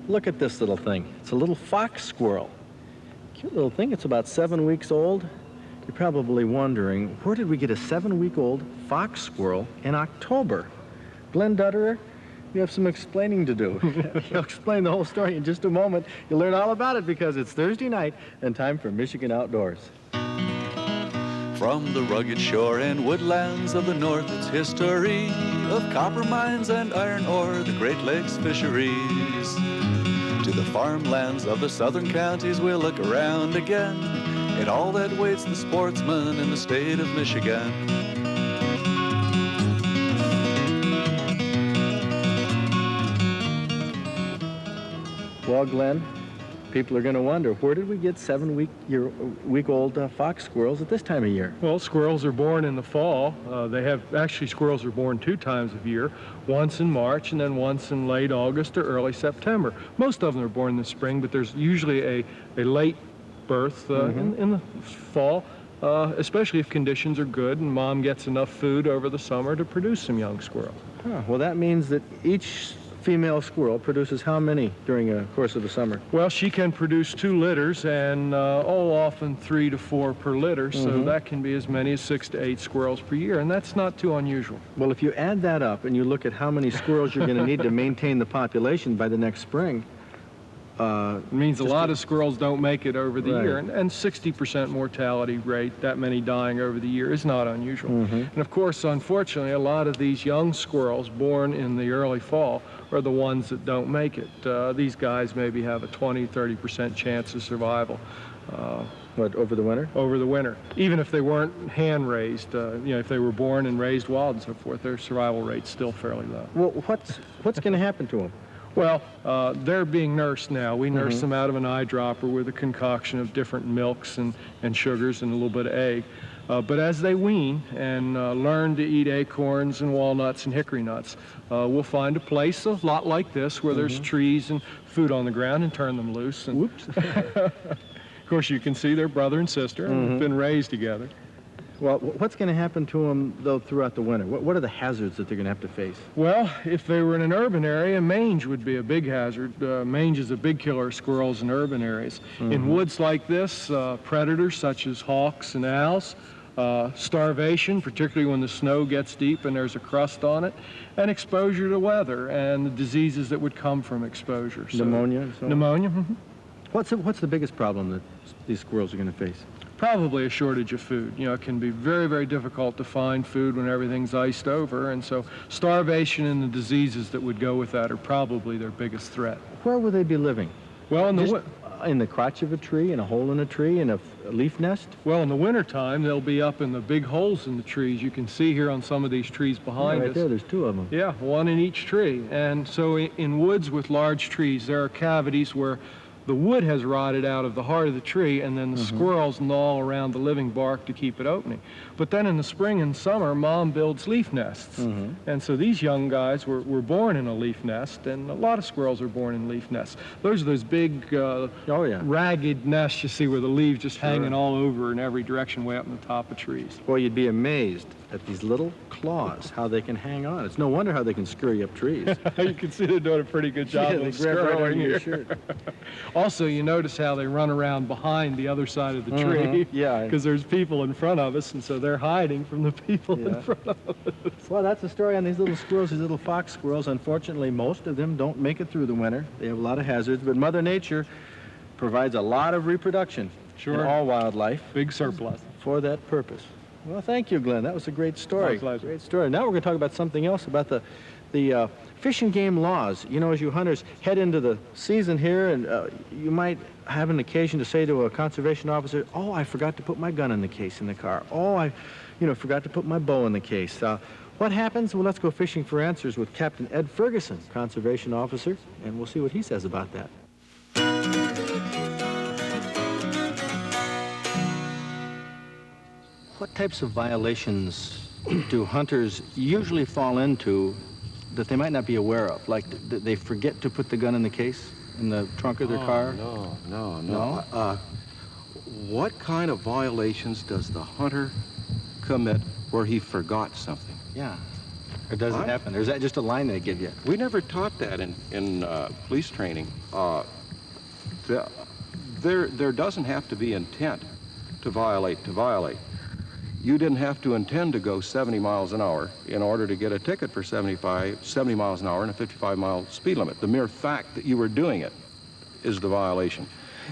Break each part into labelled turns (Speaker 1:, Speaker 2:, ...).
Speaker 1: Look at this little thing. It's a little fox squirrel. Cute little thing. It's about 7 weeks old. You're probably wondering, where did we get a 7-week-old fox squirrel in October? Glenn Dutterer, you have some explaining to do. He'll explain the whole story in just a moment. You'll learn all about it because it's Thursday night and time for Michigan Outdoors.
Speaker 2: From the rugged shore and woodlands of the north, it's history of copper mines and iron ore, the Great Lakes fisheries. To the farmlands of the southern counties, we'll look around again at all that waits the sportsman in the state of Michigan.
Speaker 1: Well, Glenn, people are going to wonder, where did we get 7-week-old fox squirrels at this time of year?
Speaker 3: Well, squirrels are born in the fall. Squirrels are born 2 times a year, once in March and then once in late August or early September. Most of them are born in the spring, but there's usually a late birth in the fall, especially if conditions are good and mom gets enough food over the summer to produce some young squirrels.
Speaker 1: Huh, well, that means that each female squirrel produces how many during the course of the summer?
Speaker 3: Well, she can produce 2 litters and often 3 to 4 per litter, so that can be as many as 6 to 8 squirrels per year, and that's not too unusual.
Speaker 1: Well, if you add that up and you look at how many squirrels you're going to need to maintain the population by the next spring,
Speaker 3: it means a lot of squirrels don't make it over the year, and 60% mortality rate, that many dying over the year, is not unusual. And of course, unfortunately, a lot of these young squirrels born in the early fall are the ones that don't make it. These guys maybe have a 20–30% chance of survival.
Speaker 1: What, over the winter?
Speaker 3: Over the winter. Even if they weren't hand-raised, if they were born and raised wild and so forth, their survival rate's still fairly low.
Speaker 1: Well, what's going to happen to them?
Speaker 3: Well, they're being nursed now. We nurse them out of an eyedropper with a concoction of different milks and sugars and a little bit of egg. But as they wean and learn to eat acorns and walnuts and hickory nuts, we'll find a place a lot like this where there's trees and food on the ground and turn them loose. And
Speaker 1: Whoops.
Speaker 3: of course, you can see they're brother and sister and have been raised together.
Speaker 1: Well, what's going to happen to them, though, throughout the winter? What are the hazards that they're going to have to face?
Speaker 3: Well, if they were in an urban area, mange would be a big hazard. Mange is a big killer of squirrels in urban areas. In woods like this, predators such as hawks and owls, starvation, particularly when the snow gets deep and there's a crust on it, and exposure to weather and the diseases that would come from exposure. So,
Speaker 1: Pneumonia and so on?
Speaker 3: Pneumonia.
Speaker 1: What's the biggest problem that these squirrels are going to face?
Speaker 3: Probably a shortage of food. It can be very, very difficult to find food when everything's iced over, and so starvation and the diseases that would go with that are probably their biggest threat.
Speaker 1: Where will they be living?
Speaker 3: Well,
Speaker 1: in the crotch of a tree, in a hole in a tree, in a leaf nest?
Speaker 3: Well, in the wintertime, they'll be up in the big holes in the trees. You can see here on some of these trees behind us.
Speaker 1: Right there, there's 2 of them.
Speaker 3: Yeah, 1 in each tree. And so in woods with large trees, there are cavities where the wood has rotted out of the heart of the tree, and then the squirrels gnaw around the living bark to keep it opening. But then in the spring and summer, mom builds leaf nests. And so these young guys were born in a leaf nest, and a lot of squirrels are born in leaf nests. Those are those big, ragged nests you see where the leaves just hanging all over in every direction way up in the top of trees.
Speaker 1: Boy, you'd be amazed at these little claws, how they can hang on. It's no wonder how they can scurry up trees.
Speaker 3: You can see they're doing a pretty good job of scurrying your shirt. Also, you notice how they run around behind the other side of the tree.
Speaker 1: Yeah.
Speaker 3: Because there's people in front of us, and so they're hiding from the people in front of us.
Speaker 1: Well, that's the story on these little squirrels, these little fox squirrels. Unfortunately, most of them don't make it through the winter. They have a lot of hazards, but Mother Nature provides a lot of reproduction in all wildlife.
Speaker 3: Big surplus.
Speaker 1: For that purpose. Well, thank you, Glenn. That was a great story.
Speaker 3: My pleasure.
Speaker 1: Great story. Now we're going to talk about something else, about the fish and game laws. As you hunters head into the season here, and you might have an occasion to say to a conservation officer, "Oh, I forgot to put my gun in the case in the car. Oh, I forgot to put my bow in the case." What happens? Well, let's go fishing for answers with Captain Ed Ferguson, conservation officer, and we'll see what he says about that. What types of violations do hunters usually fall into that they might not be aware of? Like, they forget to put the gun in the case, in the trunk of their car?
Speaker 4: No. What kind of violations does the hunter commit where he forgot something?
Speaker 1: Yeah. Or does it happen? Or is that just a line they give you?
Speaker 4: We never taught that in police training. There doesn't have to be intent to violate. You didn't have to intend to go 70 miles an hour in order to get a ticket for 70 miles an hour and a 55-mile speed limit. The mere fact that you were doing it is the violation.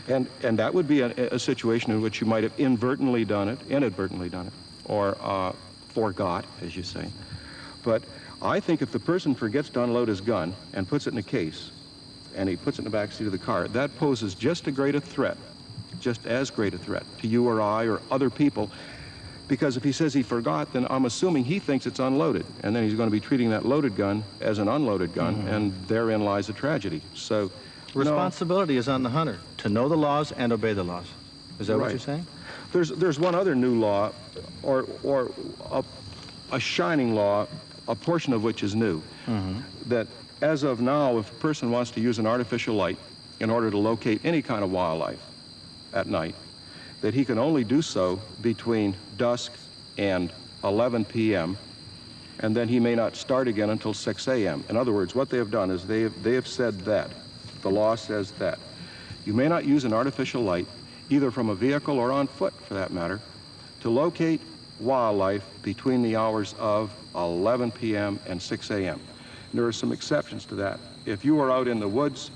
Speaker 4: And that would be a situation in which you might have inadvertently done it, or forgot, as you say. But I think if the person forgets to unload his gun and puts it in a case, and he puts it in the back seat of the car, that poses just as great a threat to you or I or other people. Because if he says he forgot, then I'm assuming he thinks it's unloaded. And then he's going to be treating that loaded gun as an unloaded gun, and therein lies a tragedy. So,
Speaker 1: Responsibility is on the hunter to know the laws and obey the laws. Is that what you're saying?
Speaker 4: There's one other new law, or a shining law, a portion of which is new, that as of now, if a person wants to use an artificial light in order to locate any kind of wildlife at night, that he can only do so between dusk and 11 p.m., and then he may not start again until 6 a.m. In other words, what they have done is they have said that, the law says that, you may not use an artificial light, either from a vehicle or on foot, for that matter, to locate wildlife between the hours of 11 p.m. and 6 a.m. There are some exceptions to that. If you are out in the woods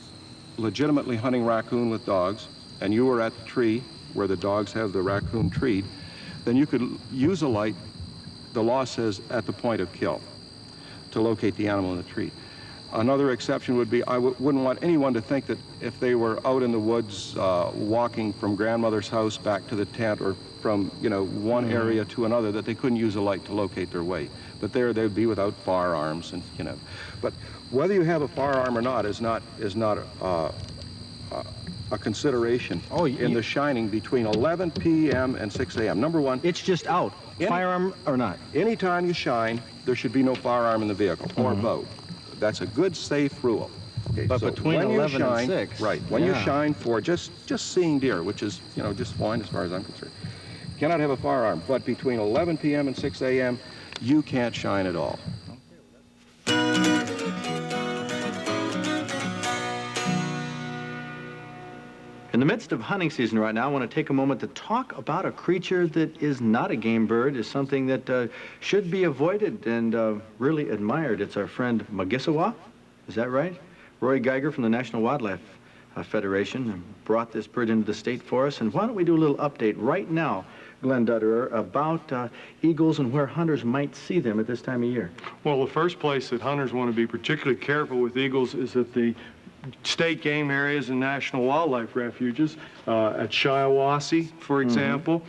Speaker 4: legitimately hunting raccoon with dogs, and you are at the tree where the dogs have the raccoon treed, then you could use a light, the law says, at the point of kill to locate the animal in the tree. Another exception would be, I wouldn't want anyone to think that if they were out in the woods walking from grandmother's house back to the tent, or from, one area to another, that they couldn't use a light to locate their way. But there they'd be without firearms, and But whether you have a firearm or not is not a consideration in the shining between 11 p.m. and 6 a.m. Number one,
Speaker 1: It's just out, firearm or not.
Speaker 4: anytime you shine, there should be no firearm in the vehicle or boat. That's a good, safe rule. Okay,
Speaker 1: But
Speaker 4: so
Speaker 1: between
Speaker 4: when you
Speaker 1: 11 and
Speaker 4: shine-
Speaker 1: 6,
Speaker 4: Right, when you
Speaker 1: yeah.
Speaker 4: shine for just seeing deer, which is, just fine as far as I'm concerned, you cannot have a firearm. But between 11 p.m. and 6 a.m., you can't shine at all.
Speaker 1: In the midst of hunting season right now, I want to take a moment to talk about a creature that is not a game bird, is something that should be avoided and really admired. It's our friend Magisawa. Is that right? Roy Geiger from the National Wildlife Federation brought this bird into the state for us. And why don't we do a little update right now, Glenn Dutterer, about eagles and where hunters might see them at this time of year.
Speaker 3: Well, the first place that hunters want to be particularly careful with eagles is at the state game areas and national wildlife refuges, at Shiawassee, for example,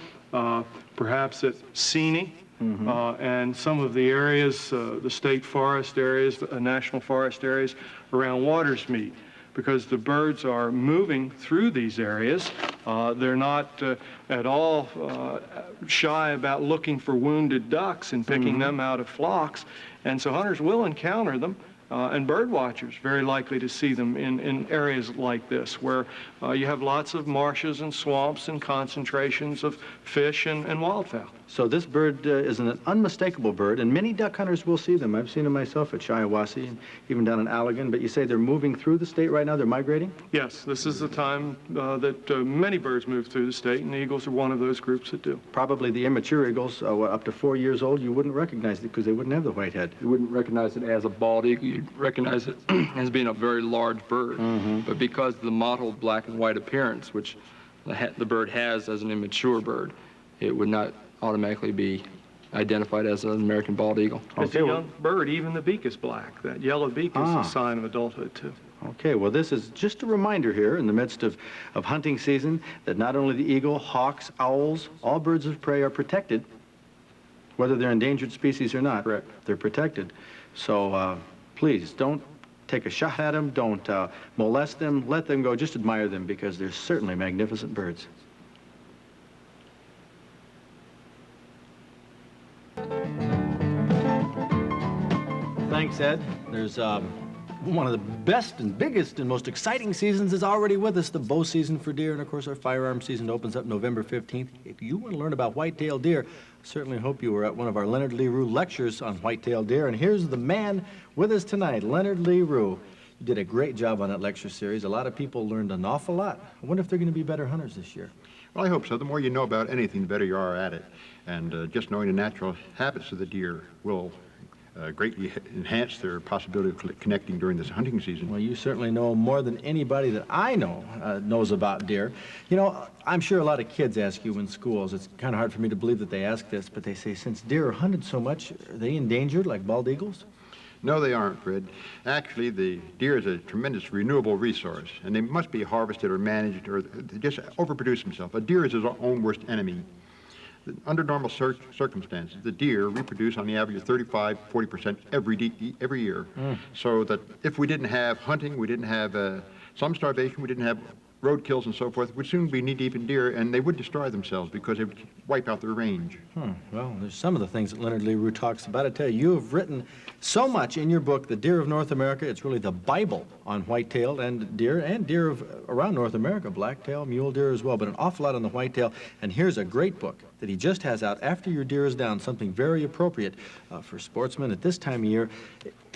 Speaker 3: perhaps at Seney, and some of the areas, the state forest areas, national forest areas around Watersmeet, because the birds are moving through these areas. They're not at all shy about looking for wounded ducks and picking them out of flocks, and so hunters will encounter them. And bird watchers very likely to see them in areas like this, where you have lots of marshes and swamps and concentrations of fish and wildfowl.
Speaker 1: So this bird is an unmistakable bird, and many duck hunters will see them. I've seen them myself at Shiawassee and even down in Allegan. But you say they're moving through the state right now? They're migrating?
Speaker 3: Yes, this is the time that many birds move through the state, and the eagles are one of those groups that do.
Speaker 1: Probably the immature eagles, up to 4 years old, you wouldn't recognize it because they wouldn't have the white head.
Speaker 5: You wouldn't recognize it as a bald eagle. You'd recognize it as being a very large bird. But because of the mottled black and white appearance, which the bird has as an immature bird, it would not automatically be identified as an American bald eagle.
Speaker 3: It's a young bird, even the beak is black. That yellow beak is a sign of adulthood, too.
Speaker 1: Okay, well, this is just a reminder here in the midst of hunting season that not only the eagle, hawks, owls, all birds of prey are protected, whether they're endangered species or not.
Speaker 5: Correct.
Speaker 1: They're protected. So please don't take a shot at them, don't molest them, let them go, just admire them because they're certainly magnificent birds. Thanks, Ed. There's one of the best and biggest and most exciting seasons is already with us, the bow season for deer, and of course our firearm season opens up November 15th. If you want to learn about white-tailed deer, Certainly hope you were at one of our Leonard LaRue lectures on white-tailed deer. And here's the man with us tonight, Leonard LaRue. You did a great job on that lecture series. A lot of people learned an awful lot. I wonder if they're going to be better hunters this year.
Speaker 6: Well, I hope so. The more you know about anything, the better you are at it. And just knowing the natural habits of the deer will greatly enhance their possibility of connecting during this hunting season.
Speaker 1: Well, you certainly know more than anybody that I know knows about deer. You know, I'm sure a lot of kids ask you in schools. It's kind of hard for me to believe that they ask this, but they say, since deer are hunted so much, are they endangered like bald eagles?
Speaker 6: No, they aren't, Fred. Actually, the deer is a tremendous renewable resource, and they must be harvested or managed or they just overproduce themselves. A deer is his own worst enemy. Under normal circumstances, the deer reproduce on the average of 35–40% every year. So that if we didn't have hunting, we didn't have some starvation, we didn't have road kills and so forth, we'd soon be knee-deep in deer, and they would destroy themselves because they would wipe out their range.
Speaker 1: Well, there's some of the things that Leonard LaRue talks about. I tell you, you have written so much in your book, The Deer of North America. It's really the Bible on white-tailed and deer of around North America, black-tail, mule deer as well, but an awful lot on the white-tail. And here's a great book that he just has out after your deer is down, something very appropriate for sportsmen at this time of year.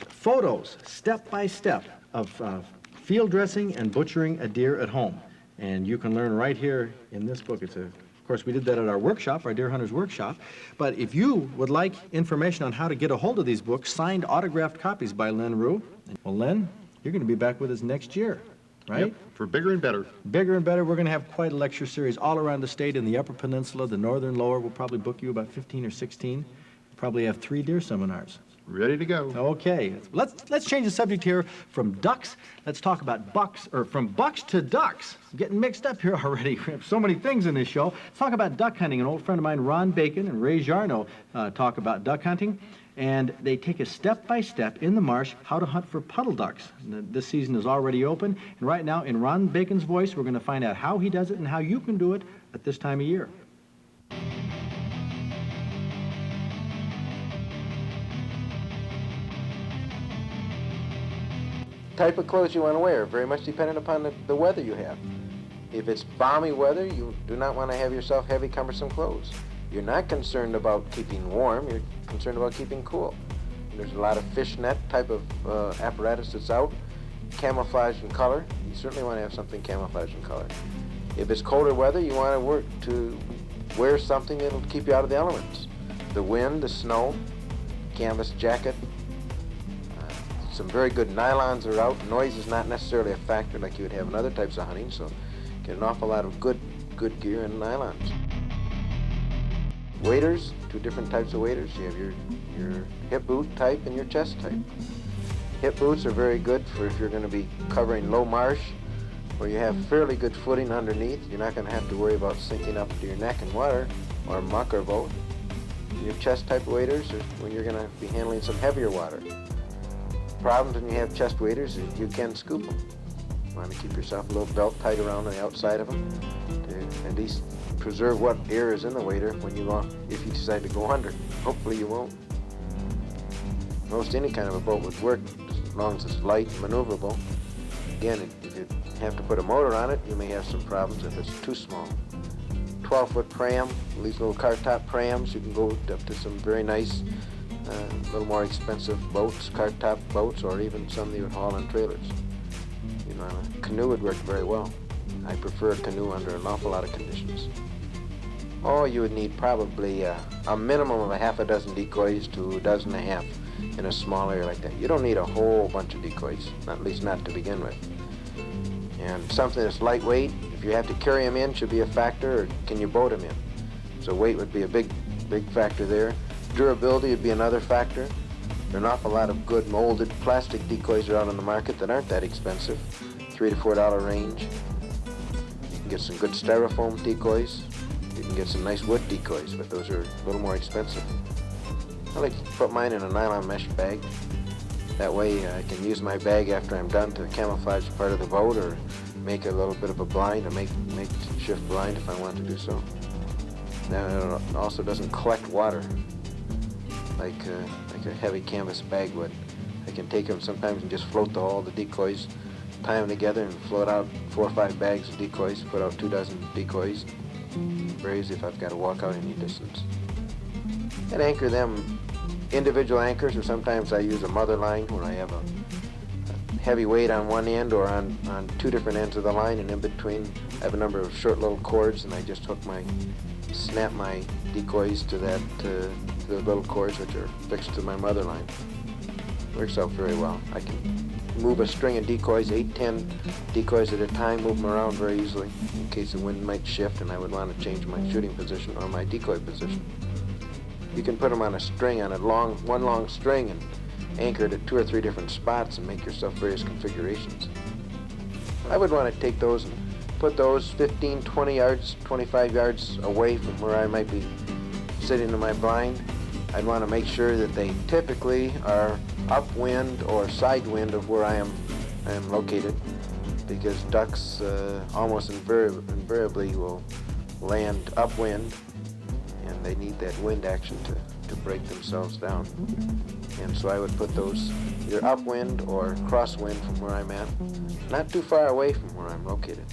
Speaker 1: Photos, step-by-step, of field dressing and butchering a deer at home. And you can learn right here in this book. Of course, we did that at our workshop, our Deer Hunters Workshop. But if you would like information on how to get a hold of these books, signed, autographed copies by Len Rue, well, Len, you're going to be back with us next year, right?
Speaker 6: Yep, for bigger and better.
Speaker 1: Bigger and better. We're going to have quite a lecture series all around the state in the Upper Peninsula, the Northern Lower. We'll probably book you about 15 or 16. We'll probably have 3 deer seminars.
Speaker 6: Ready to go.
Speaker 1: Okay, let's change the subject here from ducks. Let's talk about bucks, or from bucks to ducks. I'm getting mixed up here already. We have so many things in this show. Let's talk about duck hunting. An old friend of mine, Ron Bacon, and Ray Jarno talk about duck hunting. And they take us step-by-step in the marsh how to hunt for puddle ducks. And this season is already open. And right now, in Ron Bacon's voice, we're going to find out how he does it and how you can do it at this time of year.
Speaker 7: Type of clothes you want to wear, very much dependent upon the weather you have. If it's balmy weather, you do not want to have yourself heavy, cumbersome clothes. You're not concerned about keeping warm, you're concerned about keeping cool. There's a lot of fishnet type of apparatus that's out, camouflage in color. You certainly want to have something camouflage in color. If it's colder weather, you want to wear something that'll keep you out of the elements. The wind, the snow, canvas jacket. Some very good nylons are out. Noise is not necessarily a factor like you would have in other types of hunting, so get an awful lot of good gear in nylons. Waders, 2 different types of waders. You have your hip boot type and your chest type. Hip boots are very good for if you're going to be covering low marsh where you have fairly good footing underneath. You're not going to have to worry about sinking up to your neck in water or muck or both. Your chest type waders are when you're going to be handling some heavier water. Problems when you have chest waders is you can scoop them. You want to keep yourself a little belt tight around on the outside of them to at least preserve what air is in the wader when if you decide to go under. Hopefully you won't. Most any kind of a boat would work as long as it's light and maneuverable. Again, if you have to put a motor on it, you may have some problems if it's too small. 12-foot pram, these little car-top prams, you can go up to some very nice a little more expensive boats, cart-top boats, or even some that you would haul on trailers. You know, a canoe would work very well. I prefer a canoe under an awful lot of conditions. Oh, you would need probably a minimum of a half a dozen decoys to a dozen and a half in a small area like that. You don't need a whole bunch of decoys, at least not to begin with. And something that's lightweight, if you have to carry them in, should be a factor, or can you boat them in? So weight would be a big factor there. Durability would be another factor. There are an awful lot of good molded plastic decoys are out on the market that aren't that expensive, $3 to $4 range. You can get some good styrofoam decoys. You can get some nice wood decoys, but those are a little more expensive. I like to put mine in a nylon mesh bag. That way I can use my bag after I'm done to camouflage part of the boat or make a little bit of a blind or make shift blind if I want to do so. Now it also doesn't collect water like a heavy canvas bag would. I can take them sometimes and just float all the decoys, tie them together and float out 4 or 5 bags of decoys, put out 2 dozen decoys. Very easy if I've got to walk out any distance. and anchor them individual anchors, or sometimes I use a mother line where I have a heavy weight on one end or on two different ends of the line, and in between I have a number of short little cords, and I just snap my decoys to the little cords which are fixed to my mother line. Works out very well. I can move a string of decoys, 8, 10 decoys at a time, move them around very easily in case the wind might shift and I would want to change my shooting position or my decoy position. You can put them on a string, on one long string, and anchor it at 2 or 3 different spots and make yourself various configurations. I would want to take those and put those 15, 20 yards, 25 yards away from where I might be sitting in my blind. I'd want to make sure that they typically are upwind or sidewind of where I am located, because ducks almost invariably will land upwind, and they need that wind action to break themselves down. And so I would put those either upwind or crosswind from where I'm at, not too far away from where I'm located.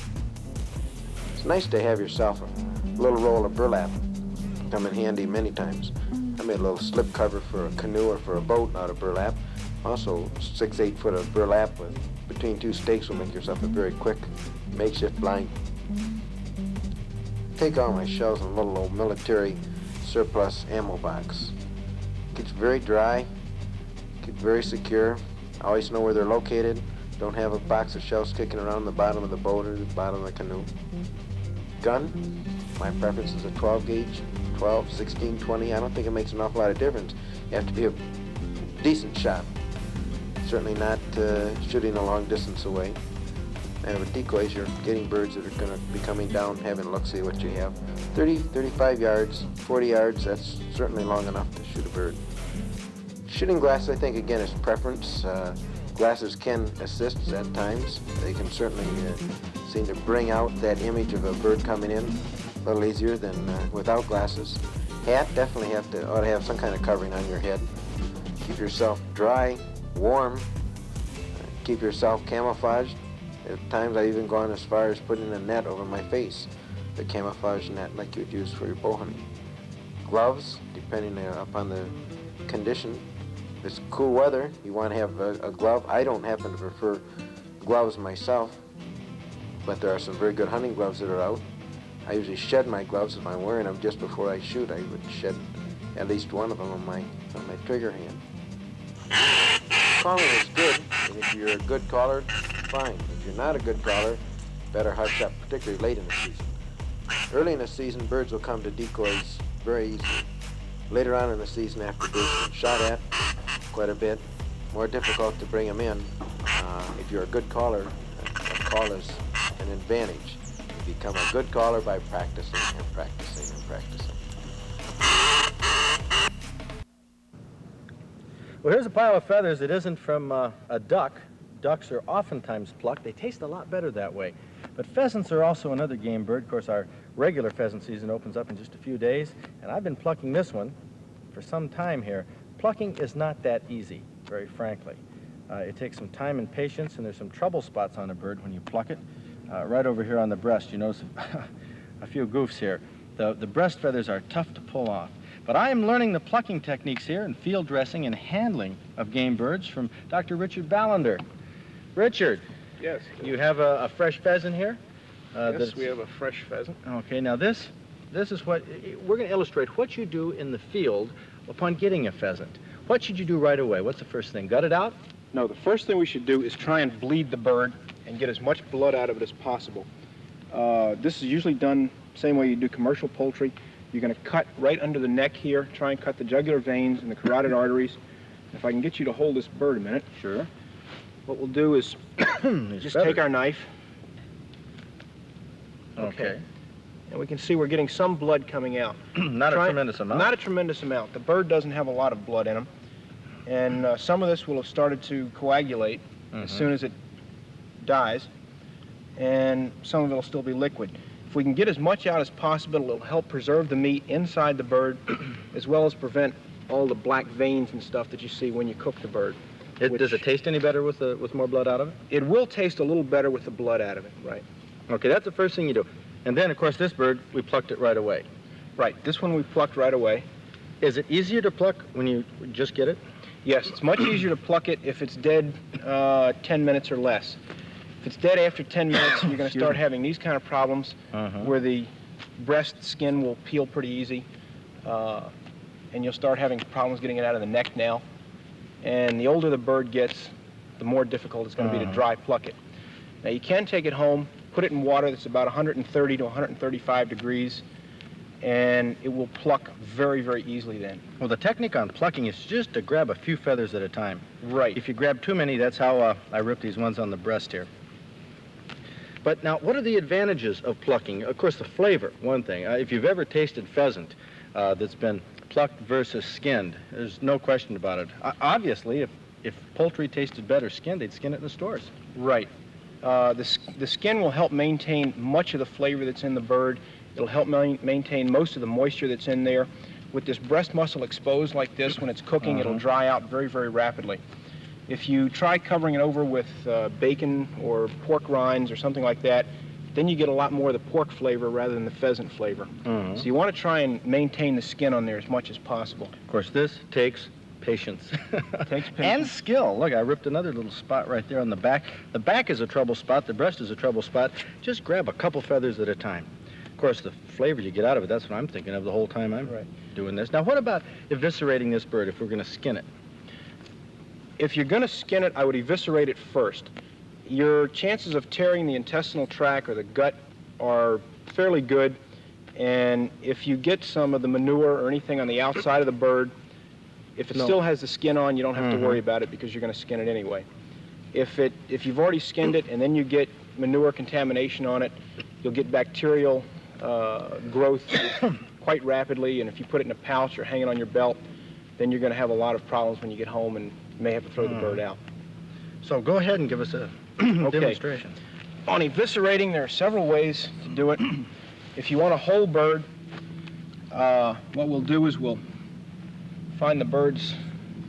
Speaker 7: It's nice to have yourself a little roll of burlap. Come in handy many times. I made a little slip cover for a canoe or for a boat out of burlap. Also, 6, 8 foot of burlap between 2 stakes will make yourself a very quick makeshift blind. Take all my shells in a little old military surplus ammo box. Gets very dry, gets very secure. I always know where they're located. Don't have a box of shells kicking around the bottom of the boat or the bottom of the canoe. Gun, my preference is a 12 gauge, 12, 16, 20. I don't think it makes an awful lot of difference. You have to be a decent shot. Certainly not shooting a long distance away. And with decoys, you're getting birds that are going to be coming down, having a look, see what you have. 30, 35 yards, 40 yards, that's certainly long enough to shoot a bird. Shooting glass, I think, again, is preference. Glasses can assist at times. They can certainly seem to bring out that image of a bird coming in a little easier than without glasses. Hat, definitely ought to have some kind of covering on your head. Keep yourself dry, warm, keep yourself camouflaged. At times I've even gone as far as putting a net over my face, the camouflage net like you would use for your bow hunting. Gloves, depending upon the condition. If it's cool weather, you want to have a glove. I don't happen to prefer gloves myself, but there are some very good hunting gloves that are out. I usually shed my gloves if I'm wearing them just before I shoot. I would shed at least one of them on my trigger hand. Calling is good, and if you're a good caller, fine. If you're not a good caller, better hush up, particularly late in the season. Early in the season, birds will come to decoys very easily. Later on in the season, after being shot at quite a bit, more difficult to bring them in. If you're a good caller, a call is an advantage. You become a good caller by practicing and practicing and practicing.
Speaker 1: Well, here's a pile of feathers that isn't from a duck. Ducks are oftentimes plucked. They taste a lot better that way. But pheasants are also another game bird. Of course, our regular pheasant season opens up in just a few days, and I've been plucking this one for some time here. Plucking is not that easy, very frankly. It takes some time and patience, and there's some trouble spots on a bird when you pluck it. Right over here on the breast, you notice a few goofs here. The breast feathers are tough to pull off. But I am learning the plucking techniques here and field dressing and handling of game birds from Dr. Richard Ballander. Richard.
Speaker 8: Yes.
Speaker 1: You have a fresh pheasant here?
Speaker 8: Yes, we have a fresh pheasant.
Speaker 1: Okay, now this is what, we're going to illustrate what you do in the field upon getting a pheasant. What should you do right away? What's the first thing? Gut it out?
Speaker 8: No, the first thing we should do is try and bleed the bird and get as much blood out of it as possible. This is usually done the same way you do commercial poultry. You're going to cut right under the neck here, try and cut the jugular veins and the carotid arteries. If I can get you to hold this bird a minute.
Speaker 1: Sure.
Speaker 8: What we'll do is just take our knife.
Speaker 1: Okay.
Speaker 8: And we can see we're getting some blood coming out.
Speaker 1: Not a tremendous amount?
Speaker 8: Not a tremendous amount. The bird doesn't have a lot of blood in him. And some of this will have started to coagulate as soon as it dies. And some of it will still be liquid. If we can get as much out as possible, it'll help preserve the meat inside the bird, as well as prevent all the black veins and stuff that you see when you cook the bird.
Speaker 1: Does it taste any better with more blood out of it?
Speaker 8: It will taste a little better with the blood out of it, right.
Speaker 1: Okay, that's the first thing you do. And then, of course, this bird, we plucked it right away.
Speaker 8: Right, this one we plucked right away.
Speaker 1: Is it easier to pluck when you just get it?
Speaker 8: Yes, it's much easier to pluck it if it's dead 10 minutes or less. If it's dead after 10 minutes, you're going to start having these kind of problems where the breast skin will peel pretty easy, and you'll start having problems getting it out of the neck now. And the older the bird gets, the more difficult it's going to be to dry pluck it. Now you can take it home, put it in water that's about 130 to 135 degrees, and it will pluck very, very easily then.
Speaker 1: Well, the technique on plucking is just to grab a few feathers at a time.
Speaker 8: Right.
Speaker 1: If you grab too many, that's how I rip these ones on the breast here. But now, what are the advantages of plucking? Of course, the flavor, one thing. If you've ever tasted pheasant that's been plucked versus skinned, there's no question about it. Obviously, if poultry tasted better skinned, they'd skin it in the stores.
Speaker 8: Right. The skin will help maintain much of the flavor that's in the bird. It'll help maintain most of the moisture that's in there. With this breast muscle exposed like this, when it's cooking, it'll dry out very, very rapidly. If you try covering it over with bacon or pork rinds or something like that, then you get a lot more of the pork flavor rather than the pheasant flavor. So you want to try and maintain the skin on there as much as possible.
Speaker 1: Of course, this takes patience.
Speaker 8: Takes patience.
Speaker 1: And skill. Look, I ripped another little spot right there on the back. The back is a trouble spot. The breast is a trouble spot. Just grab a couple feathers at a time. Of course, the flavor you get out of it, that's what I'm thinking of the whole time I'm doing this. Now, what about eviscerating this bird if we're going to skin it?
Speaker 8: If you're going to skin it, I would eviscerate it first. Your chances of tearing the intestinal tract or the gut are fairly good, and if you get some of the manure or anything on the outside of the bird, if it still has the skin on, you don't have to worry about it because you're going to skin it anyway. If you've already skinned it and then you get manure contamination on it, you'll get bacterial growth quite rapidly, and if you put it in a pouch or hang it on your belt, then you're going to have a lot of problems when you get home and may have to throw the bird out.
Speaker 1: So go ahead and give us a demonstration.
Speaker 8: On eviscerating, there are several ways to do it. If you want a whole bird, what we'll do is we'll find the bird's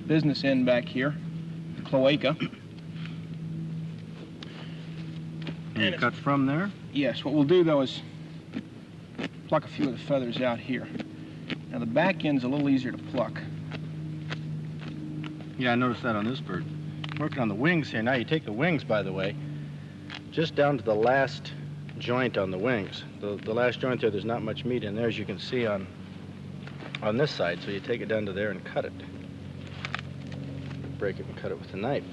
Speaker 8: business end back here, the cloaca.
Speaker 1: And you cut from there?
Speaker 8: Yes, what we'll do though is pluck a few of the feathers out here. Now the back end's a little easier to pluck.
Speaker 1: Yeah, I noticed that on this bird. Working on the wings here. Now you take the wings, by the way, just down to the last joint on the wings. The last joint there's not much meat in there, as you can see on this side. So you take it down to there and cut it. Break it and cut it with a knife.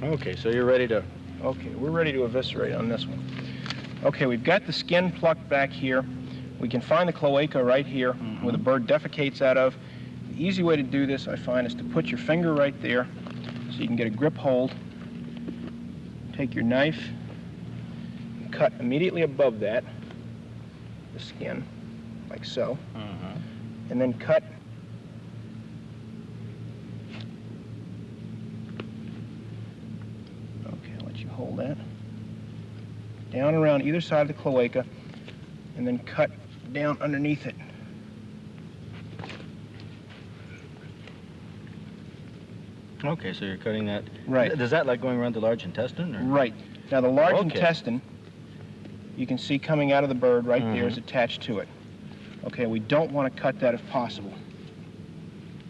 Speaker 1: Okay, so you're ready to...
Speaker 8: Okay, we're ready to eviscerate on this one. Okay, we've got the skin plucked back here. We can find the cloaca right here where the bird defecates out of. The easy way to do this, I find, is to put your finger right there so you can get a grip hold. Take your knife and cut immediately above that, the skin, like so. And then cut hold that down around either side of the cloaca and then cut down underneath it.
Speaker 1: Okay, so you're cutting that.
Speaker 8: Right.
Speaker 1: Is that like going around the large intestine? Or?
Speaker 8: Right. Now the large intestine, you can see coming out of the bird right there is attached to it. Okay, we don't want to cut that if possible.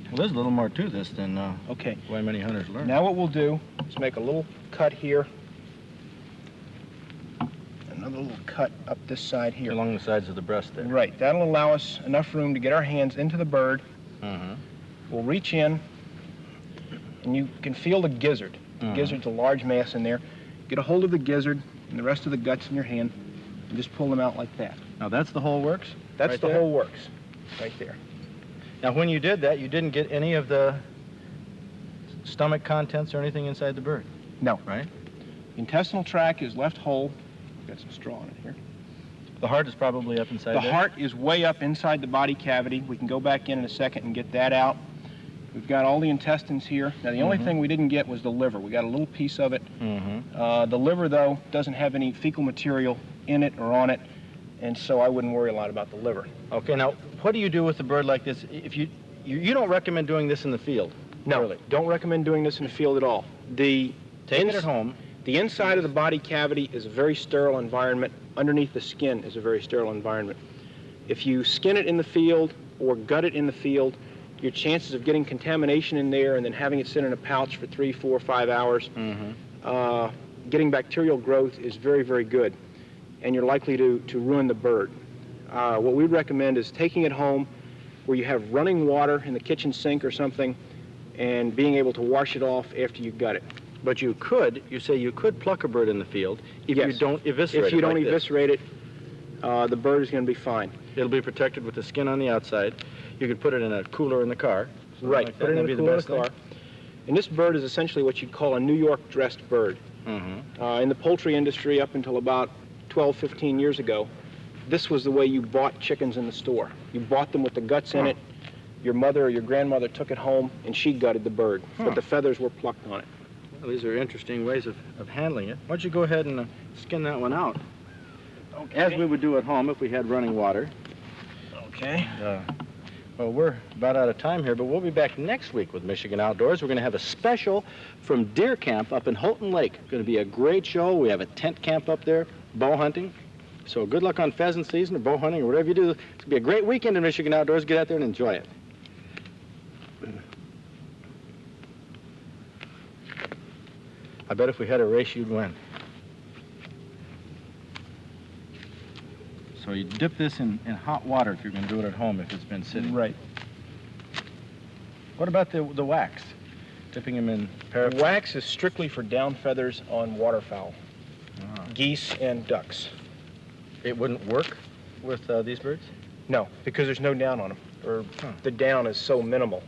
Speaker 1: Well, there's a little more to this than
Speaker 8: okay.
Speaker 1: Why many hunters learn.
Speaker 8: Now what we'll do is make a little cut here. Another little cut up this side here.
Speaker 1: Along the sides of the breast there.
Speaker 8: Right. That'll allow us enough room to get our hands into the bird. We'll reach in, and you can feel the gizzard. The gizzard's a large mass in there. Get a hold of the gizzard and the rest of the guts in your hand, and just pull them out like that.
Speaker 1: Now that's the whole works?
Speaker 8: That's
Speaker 1: right
Speaker 8: the
Speaker 1: there?
Speaker 8: whole works, right there.
Speaker 1: Now when you did that, you didn't get any of the stomach contents or anything inside the bird?
Speaker 8: No.
Speaker 1: Right?
Speaker 8: The intestinal tract is left whole. Got some straw in it here.
Speaker 1: The heart is probably up inside
Speaker 8: The
Speaker 1: there?
Speaker 8: heart is way up inside the body cavity. We can go back in a second and get that out. We've got all the intestines here. Now the only thing we didn't get was the liver. We got a little piece of it. The liver, though, doesn't have any fecal material in it or on it, and so I wouldn't worry a lot about the liver.
Speaker 1: Okay, now what do you do with a bird like this? If you don't recommend doing this in the field?
Speaker 8: No,
Speaker 1: really?
Speaker 8: Don't recommend doing this in the field at all.
Speaker 1: Take it at home.
Speaker 8: The inside of the body cavity is a very sterile environment. Underneath the skin is a very sterile environment. If you skin it in the field, or gut it in the field, your chances of getting contamination in there and then having it sit in a pouch for 3, 4, 5 hours, getting bacterial growth is very, very good. And you're likely to ruin the bird. What we recommend is taking it home where you have running water in the kitchen sink or something and being able to wash it off after you gut it.
Speaker 1: But you say you could pluck a bird in the field if
Speaker 8: Yes.
Speaker 1: you don't eviscerate it.
Speaker 8: If you don't
Speaker 1: like this.
Speaker 8: eviscerate it, the bird is going to be fine.
Speaker 1: It'll be protected with the skin on the outside. You could put it in a cooler in the car. something
Speaker 8: Right,
Speaker 1: like that.
Speaker 8: put it in
Speaker 1: That'd
Speaker 8: the
Speaker 1: be
Speaker 8: cooler in
Speaker 1: best
Speaker 8: the car. And this bird is essentially what you'd call a New York dressed bird.
Speaker 1: thing.
Speaker 8: In the poultry industry up until about 12, 15 years ago, this was the way you bought chickens in the store. You bought them with the guts in it. Your mother or your grandmother took it home and she gutted the bird, but the feathers were plucked on it.
Speaker 1: Well, these are interesting ways of handling it. Why don't you go ahead and skin that one out?
Speaker 8: Okay.
Speaker 1: As we would do at home if we had running water.
Speaker 8: Okay.
Speaker 1: Well, we're about out of time here, but we'll be back next week with Michigan Outdoors. We're going to have a special from deer camp up in Houghton Lake. Going to be a great show. We have a tent camp up there, bow hunting. So good luck on pheasant season or bow hunting or whatever you do. It's going to be a great weekend in Michigan Outdoors. Get out there and enjoy it. I bet if we had a race, you'd win. So you dip this in hot water if you're going to do it at home if it's been sitting.
Speaker 8: Right.
Speaker 1: What about the wax? Dipping them in paraffin?
Speaker 8: Wax is strictly for down feathers on waterfowl, geese and ducks.
Speaker 1: It wouldn't work with these birds?
Speaker 8: No, because there's no down on them, or the down is so minimal.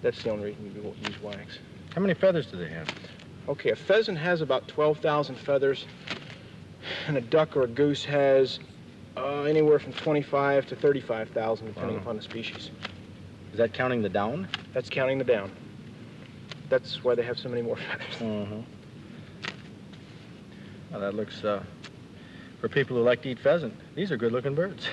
Speaker 8: That's the only reason you use wax.
Speaker 1: How many feathers do they have?
Speaker 8: Okay, a pheasant has about 12,000 feathers, and a duck or a goose has anywhere from 25 to 35,000, depending upon the species.
Speaker 1: Is that counting the down?
Speaker 8: That's counting the down. That's why they have so many more feathers.
Speaker 1: Well, that looks, for people who like to eat pheasant, these are good-looking birds.